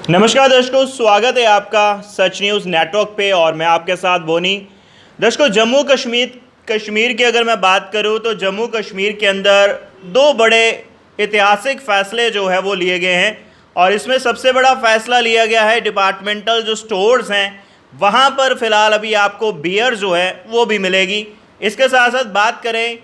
नमस्कार दर्शकों, स्वागत है आपका सच न्यूज़ नेटवर्क पे और मैं आपके साथ बोनी। दर्शकों, जम्मू कश्मीर की अगर मैं बात करूं तो जम्मू कश्मीर के अंदर दो बड़े ऐतिहासिक फ़ैसले जो है वो लिए गए हैं और इसमें सबसे बड़ा फ़ैसला लिया गया है डिपार्टमेंटल जो स्टोर्स हैं वहां पर फ़िलहाल अभी आपको बियर जो है वो भी मिलेगी। इसके साथ साथ बात करें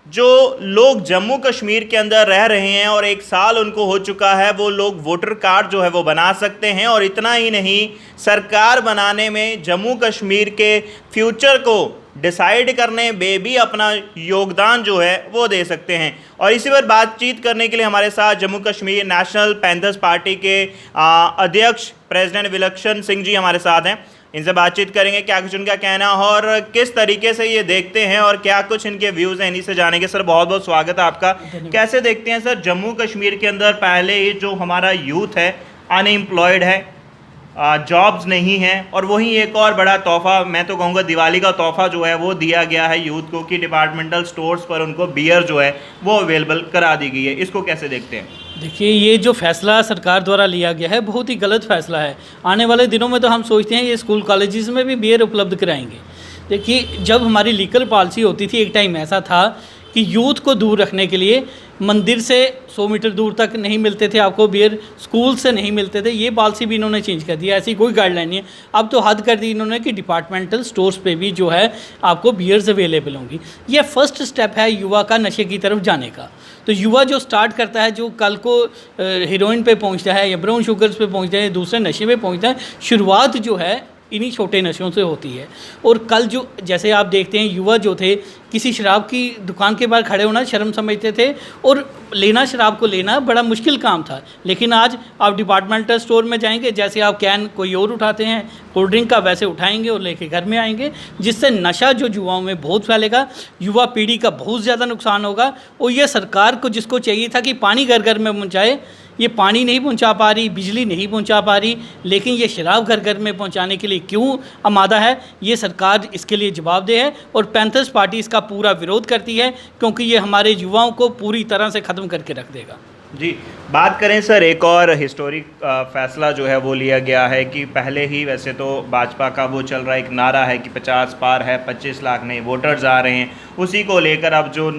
जो लोग जम्मू कश्मीर के अंदर रह रहे हैं और 1 साल उनको हो चुका है, वो लोग वोटर कार्ड जो है वो बना सकते हैं और इतना ही नहीं, सरकार बनाने में जम्मू कश्मीर के फ्यूचर को डिसाइड करने में भी अपना योगदान जो है वो दे सकते हैं। और इसी पर बातचीत करने के लिए हमारे साथ Jammu Kashmir National Panthers party के अध्यक्ष प्रेसिडेंट विलक्षण सिंह जी हमारे साथ हैं। इनसे बातचीत करेंगे क्या कुछ उनका कहना और किस तरीके से ये देखते हैं और क्या कुछ इनके व्यूज़ हैं, इन्हीं से जानेंगे। सर, बहुत बहुत स्वागत है आपका। कैसे देखते हैं सर, जम्मू कश्मीर के अंदर पहले ही जो हमारा यूथ है अनएम्प्लॉयड है, जॉब्स नहीं हैं और वहीं एक और बड़ा तोहफा, मैं तो कहूँगा दिवाली का तोहफा जो है वो दिया गया है यूथ को कि डिपार्टमेंटल स्टोर्स पर उनको बियर जो है वो अवेलेबल करा दी गई है। इसको कैसे देखते हैं? देखिए, ये जो फैसला सरकार द्वारा लिया गया है बहुत ही गलत फैसला है। आने वाले दिनों में तो हम सोचते हैं ये स्कूल कॉलेजेस में भी बियर उपलब्ध कराएंगे। देखिए, जब हमारी लीगल पॉलिसी होती थी, एक टाइम ऐसा था कि यूथ को दूर रखने के लिए मंदिर से 100 मीटर दूर तक नहीं मिलते थे आपको बियर, स्कूल से नहीं मिलते थे। ये पॉलिसी भी इन्होंने चेंज कर दी, ऐसी कोई गाइडलाइन नहीं है। अब तो हद कर दी इन्होंने कि डिपार्टमेंटल स्टोर्स पे भी जो है आपको बियर्स अवेलेबल होंगी। ये फर्स्ट स्टेप है युवा का नशे की तरफ जाने का। तो युवा जो स्टार्ट करता है, जो कल को हीरोइन पे पहुंचता है या ब्राउन शुगर्स पे पहुंचता है, दूसरे नशे पे पहुंचता है, शुरुआत जो है इन्हीं छोटे नशों से होती है। और कल जो जैसे आप देखते हैं, युवा जो थे किसी शराब की दुकान के बाहर खड़े होना शर्म समझते थे और लेना, शराब को लेना बड़ा मुश्किल काम था। लेकिन आज आप डिपार्टमेंटल स्टोर में जाएंगे, जैसे आप कैन कोई और उठाते हैं कोल्ड ड्रिंक का, वैसे उठाएंगे और लेके घर में आएंगे, जिससे नशा जो युवाओं में बहुत फैलेगा, युवा पीढ़ी का बहुत ज़्यादा नुकसान होगा। और ये सरकार को जिसको चाहिए था कि पानी घर घर में पहुँचाए, ये पानी नहीं पहुंचा पा रही, बिजली नहीं पहुंचा पा रही, लेकिन ये शराब घर घर में पहुंचाने के लिए क्यों आमादा है, ये सरकार इसके लिए जवाबदेह है। और पैंथर्स पार्टी इसका पूरा विरोध करती है क्योंकि ये हमारे युवाओं को पूरी तरह से ख़त्म करके रख देगा। जी, बात करें सर, एक और हिस्टोरिक फैसला जो है वो लिया गया है कि पहले ही वैसे तो भाजपा का वो चल रहा है, एक नारा है कि 50 पार है, 25 लाख नए वोटर्स आ रहे हैं। उसी को लेकर अब जो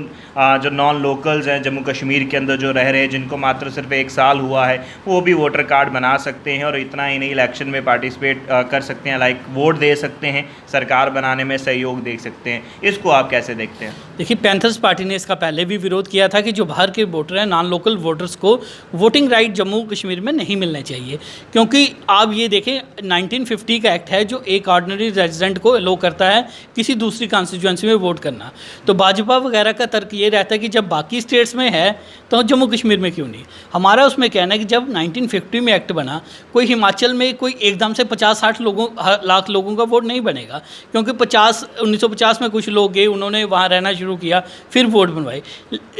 नॉन लोकल्स हैं जम्मू कश्मीर के अंदर जो रह रहे हैं, जिनको मात्र सिर्फ 1 साल हुआ है, वो भी वोटर कार्ड बना सकते हैं और इतना ही नहीं, इलेक्शन में पार्टिसिपेट कर सकते हैं, लाइक वोट दे सकते हैं, सरकार बनाने में सहयोग दे सकते हैं। इसको आप कैसे देखते हैं? देखिए, पैंथर्स पार्टी ने इसका पहले भी विरोध किया था कि जो बाहर के वोटर हैं, नॉन लोकल वोटर्स को वोटिंग राइट जम्मू कश्मीर में नहीं मिलने चाहिए। क्योंकि आप ये देखें, 1950 का एक्ट है जो एक ऑर्डिनरी रेजिडेंट को अलो करता है किसी दूसरी कॉन्स्टिट्यूंसी में वोट करना। तो भाजपा वगैरह का तर्क ये रहता है कि जब बाकी स्टेट्स में है तो जम्मू कश्मीर में क्यों नहीं। हमारा उसमें कहना है कि जब 1950 में एक्ट बना, कोई हिमाचल में कोई एकदम से 50-60 लाख लोगों का वोट नहीं बनेगा, क्योंकि 1950 में कुछ लोग गए, उन्होंने वहाँ रहना शुरू किया, फिर वोट बनवाए।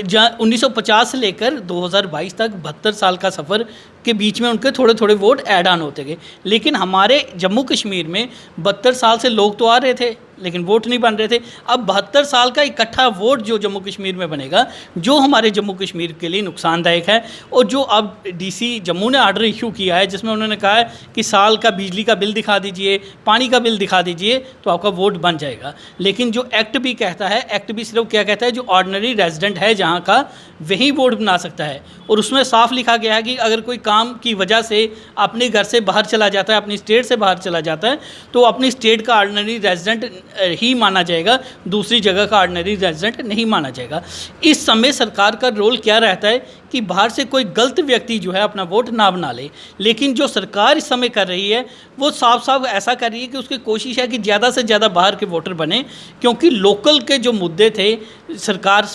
1950 से लेकर 2022 तक 72 साल का सफ़र के बीच में उनके थोड़े थोड़े वोट ऐड ऑन होते गए। लेकिन हमारे जम्मू कश्मीर में 72 साल से लोग तो आ रहे थे लेकिन वोट नहीं बन रहे थे। अब 72 साल का इकट्ठा वोट जो जम्मू कश्मीर में बनेगा, जो हमारे जम्मू कश्मीर के लिए नुकसानदायक है। और जो अब डीसी जम्मू ने ऑर्डर इशू किया है, जिसमें उन्होंने कहा है कि साल का बिजली का बिल दिखा दीजिए, पानी का बिल दिखा दीजिए, तो आपका वोट बन जाएगा। लेकिन जो एक्ट भी कहता है, एक्ट भी सिर्फ क्या कहता है, जो ऑर्डिनरी रेजिडेंट है जहाँ का, वही वोट बना सकता है। और उसमें साफ लिखा गया है कि अगर कोई काम की वजह से अपने घर से बाहर चला जाता है, अपनी स्टेट से बाहर चला जाता है, तो अपनी स्टेट का ऑर्डिनरी रेजिडेंट ही माना जाएगा, दूसरी जगह का ऑर्डिनरी रेजिडेंट नहीं माना जाएगा। इस समय सरकार का रोल क्या रहता है कि बाहर से कोई गलत व्यक्ति जो है अपना वोट ना बना ले। लेकिन जो सरकार इस समय कर रही है वो साफ साफ ऐसा कर रही है कि उसकी कोशिश है कि ज़्यादा से ज़्यादा बाहर के वोटर बने, क्योंकि लोकल के जो मुद्दे थे सरकार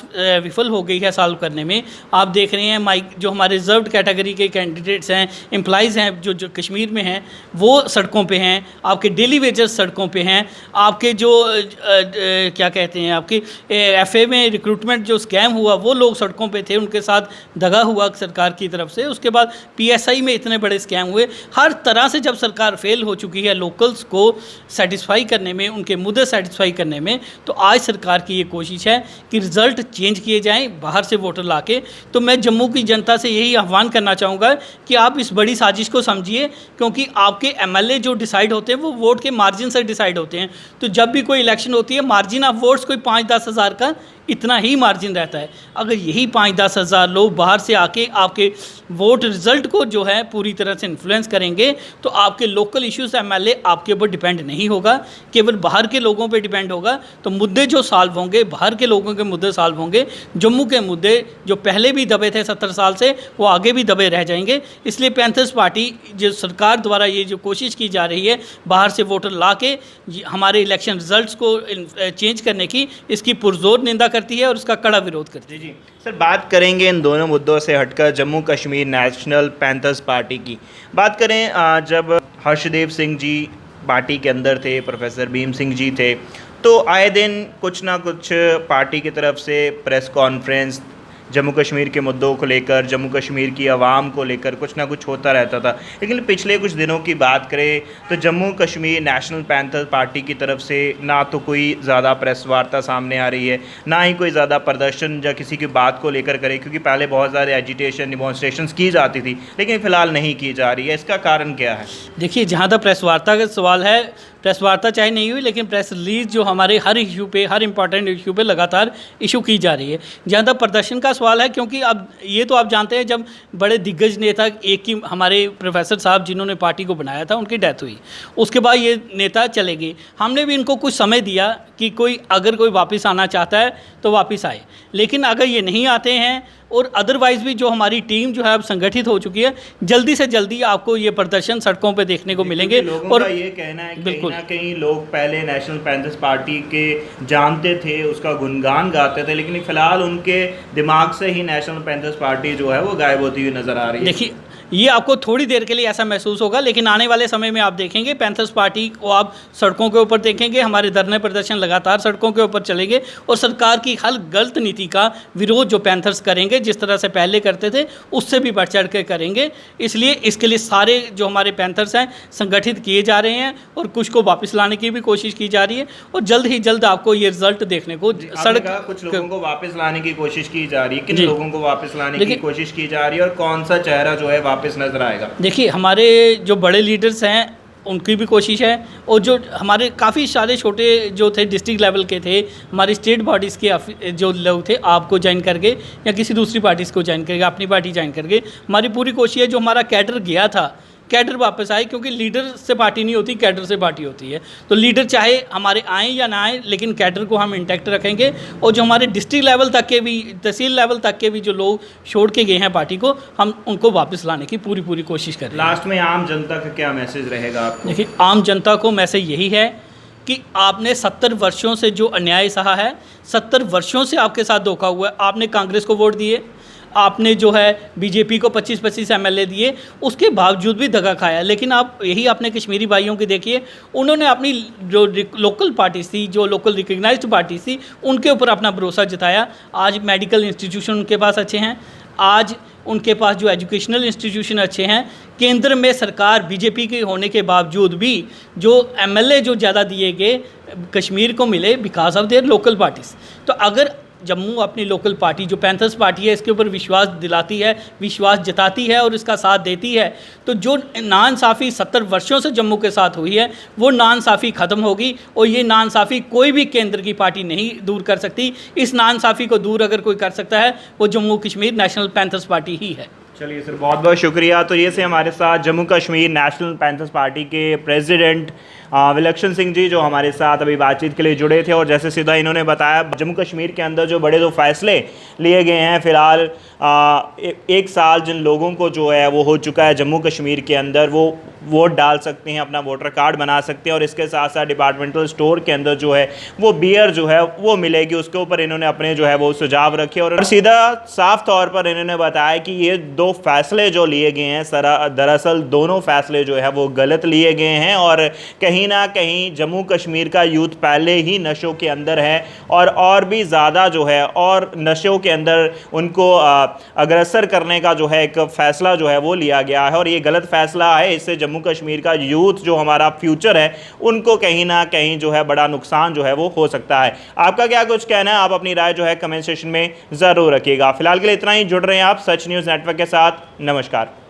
विफल हो गई है सॉल्व करने में। आप देख रहे हैं जो हमारे रिजर्व्ड कैटेगरी के कैंडिडेट्स हैं, एम्प्लॉइज़ हैं जो कश्मीर में हैं, वो सड़कों पे हैं, आपके डेली वेजर्स सड़कों पे हैं, आपके जो क्या कहते हैं, आपके FA में रिक्रूटमेंट जो स्कैम हुआ वो लोग सड़कों पे थे, उनके साथ दगा हुआ सरकार की तरफ से। उसके बाद PSI में इतने बड़े स्कैम हुए। हर तरह से जब सरकार फेल हो चुकी है लोकल्स को सेटिस्फाई करने में, उनके मुद्दे सेटिस्फाई करने में, तो आज सरकार की ये कोशिश है कि रिज़ल्ट चेंज किए जाएं बाहर से वोटर लाके। तो मैं जम्मू की जनता से यही आह्वान करना चाहूँगा कि आप इस बड़ी साजिश को समझिए, क्योंकि आपके MLA जो डिसाइड होते हैं वो वोट के मार्जिन से डिसाइड होते हैं। तो जब भी कोई इलेक्शन होती है, मार्जिन ऑफ वोट्स कोई 5-10 हज़ार का इतना ही मार्जिन रहता है। अगर यही 5-10 हज़ार लोग बाहर से आके आपके वोट रिज़ल्ट को जो है पूरी तरह से इन्फ्लुएंस करेंगे, तो आपके लोकल इश्यूज़ MLA आपके ऊपर डिपेंड नहीं होगा, केवल बाहर के लोगों पे डिपेंड होगा। तो मुद्दे जो सॉल्व होंगे, बाहर के लोगों के मुद्दे सॉल्व होंगे। जम्मू के मुद्दे जो पहले भी दबे थे 70 साल से, वो आगे भी दबे रह जाएंगे। इसलिए पैंथर्स पार्टी जो सरकार द्वारा ये जो कोशिश की जा रही है बाहर से वोटर ला के हमारे इलेक्शन रिजल्ट्स को चेंज करने की, इसकी पुरजोर निंदा करती है और इसका कड़ा विरोध करती है। जी सर, बात करेंगे इन दोनों मुद्दों से हटकर Jammu Kashmir National Panthers party की बात करें। जब हर्षदेव सिंह जी पार्टी के अंदर थे, प्रोफेसर भीम सिंह जी थे, तो आए दिन कुछ ना कुछ पार्टी की तरफ से प्रेस कॉन्फ्रेंस जम्मू कश्मीर के मुद्दों को लेकर, जम्मू कश्मीर की आवाम को लेकर कुछ ना कुछ होता रहता था। लेकिन पिछले कुछ दिनों की बात करें तो Jammu Kashmir national panther party की तरफ से ना तो कोई ज़्यादा प्रेस वार्ता सामने आ रही है, ना ही कोई ज़्यादा प्रदर्शन या किसी की बात को लेकर करे, क्योंकि पहले बहुत ज़्यादा एजिटेशन, डिमॉन्स्ट्रेशंस की जाती थी, लेकिन फ़िलहाल नहीं की जा रही है। इसका कारण क्या है? देखिए, जहाँ तक प्रेस वार्ता का सवाल है, प्रेस वार्ता चाहे नहीं हुई, लेकिन प्रेस रिलीज जो हमारे हर इशू पे, हर इंपॉर्टेंट इशू पे लगातार इशू की जा रही है। जहाँ तक प्रदर्शन का सवाल है, क्योंकि अब ये तो आप जानते हैं, जब बड़े दिग्गज नेता, एक ही हमारे प्रोफेसर साहब जिन्होंने पार्टी को बनाया था, उनकी डेथ हुई, उसके बाद ये नेता चले गए। हमने भी इनको कुछ समय दिया कि अगर कोई वापस आना चाहता है तो वापस आए, लेकिन अगर ये नहीं आते हैं और अदरवाइज़ भी जो हमारी टीम जो है अब संगठित हो चुकी है, जल्दी से जल्दी आपको ये प्रदर्शन सड़कों पे देखने को मिलेंगे। लोगों का ये कहना है कि कहीं ना कहीं लोग पहले नेशनल पैंथर्स पार्टी के जानते थे, उसका गुणगान गाते थे, लेकिन फिलहाल उनके दिमाग से ही नेशनल पैंथर्स पार्टी जो है वो गायब होती हुई नजर आ रही है। देखिए, ये आपको थोड़ी देर के लिए ऐसा महसूस होगा, लेकिन आने वाले समय में आप देखेंगे पैंथर्स पार्टी को आप सड़कों के ऊपर देखेंगे। हमारे धरने प्रदर्शन लगातार सड़कों के ऊपर चलेंगे और सरकार की हर गलत नीति का विरोध जो पैंथर्स करेंगे, जिस तरह से पहले करते थे, उससे भी बढ़ चढ़ के करेंगे। इसलिए इसके लिए सारे जो हमारे पैंथर्स हैं संगठित किए जा रहे हैं और कुछ को वापस लाने की भी कोशिश की जा रही है, और जल्द ही जल्द आपको ये रिजल्ट देखने को सड़क कुछ लोगों को वापस लाने की कोशिश की जा रही है। किन लोगों को वापस लाने की कोशिश की जा रही है और कौन सा चेहरा जो है वापस नजर आएगा? देखिए, हमारे जो बड़े लीडर्स हैं उनकी भी कोशिश है, और जो हमारे काफ़ी सारे छोटे जो थे डिस्ट्रिक्ट लेवल के थे, हमारी स्टेट बॉडीज़ के जो लोग थे, आपको ज्वाइन करके या किसी दूसरी पार्टीज़ को ज्वाइन करके, अपनी पार्टी ज्वाइन करके, हमारी पूरी कोशिश है जो हमारा कैडर गया था, कैडर वापस आए, क्योंकि लीडर से पार्टी नहीं होती, कैडर से पार्टी होती है। तो लीडर चाहे हमारे आएँ या ना आएँ, लेकिन कैडर को हम इंटैक्ट रखेंगे, और जो हमारे डिस्ट्रिक्ट लेवल तक के भी, तहसील लेवल तक के भी जो लोग छोड़ के गए हैं पार्टी को, हम उनको वापस लाने की पूरी कोशिश करें। लास्ट में आम जनता का क्या मैसेज रहेगा आपको? देखिए, आम जनता को मैसेज यही है कि आपने 70 वर्षों से जो अन्याय सहा है, 70 वर्षों से आपके साथ धोखा हुआ है। आपने कांग्रेस को वोट दिए, आपने जो है बीजेपी को 25-25 MLA दिए, उसके बावजूद भी दगा खाया। लेकिन आप यही अपने कश्मीरी भाइयों की देखिए, उन्होंने अपनी जो लोकल पार्टी थी, जो लोकल रिकग्नाइज्ड पार्टी थी, उनके ऊपर अपना भरोसा जताया। आज मेडिकल इंस्टीट्यूशन उनके पास अच्छे हैं, आज उनके पास जो एजुकेशनल इंस्टीट्यूशन अच्छे हैं। केंद्र में सरकार बीजेपी के होने के बावजूद भी जो MLA जो ज़्यादा दिए गए कश्मीर को मिले because of their local parties. तो अगर जम्मू अपनी लोकल पार्टी जो पैंथर्स पार्टी है इसके ऊपर विश्वास दिलाती है, विश्वास जताती है और इसका साथ देती है, तो जो नाइंसाफ़ी 70 वर्षों से जम्मू के साथ हुई है वो नाइंसाफ़ी ख़त्म होगी, और ये नाइंसाफ़ी कोई भी केंद्र की पार्टी नहीं दूर कर सकती। इस नाइंसाफ़ी को दूर अगर कोई कर सकता है वो Jammu Kashmir National Panthers Party ही है। चलिए सर, बहुत बहुत शुक्रिया। तो ये से हमारे साथ Jammu Kashmir National Panthers party के प्रेसिडेंट विलक्षण सिंह जी जो हमारे साथ अभी बातचीत के लिए जुड़े थे, और जैसे सीधा इन्होंने बताया जम्मू कश्मीर के अंदर जो बड़े जो फैसले लिए गए हैं, फ़िलहाल एक साल जिन लोगों को जो है वो हो चुका है जम्मू कश्मीर के अंदर, वो वोट डाल सकते हैं, अपना वोटर कार्ड बना सकते हैं और इसके साथ साथ डिपार्टमेंटल स्टोर के अंदर जो है वो बियर जो है वो मिलेगी। उसके ऊपर इन्होंने अपने जो है वो सुझाव रखे और सीधा साफ तौर पर इन्होंने बताया कि ये दो फैसले जो लिए गए हैं दरअसल दोनों फैसले जो है वो गलत लिए गए हैं और कहीं ना कहीं जम्मू कश्मीर का यूथ पहले ही नशों के अंदर है और भी ज़्यादा जो है और नशों के अंदर उनको अग्रसर करने का जो है एक फ़ैसला जो है वो लिया गया है और ये गलत फ़ैसला है। इससे जम्मू कश्मीर का यूथ जो हमारा फ्यूचर है उनको कहीं ना कहीं जो है बड़ा नुकसान जो है वो हो सकता है। आपका क्या कुछ कहना है? आप अपनी राय जो है कमेंट सेक्शन में ज़रूर रखिएगा। फिलहाल के लिए इतना ही। जुड़ रहे हैं आप सच न्यूज़ नेटवर्क के साथ। नमस्कार।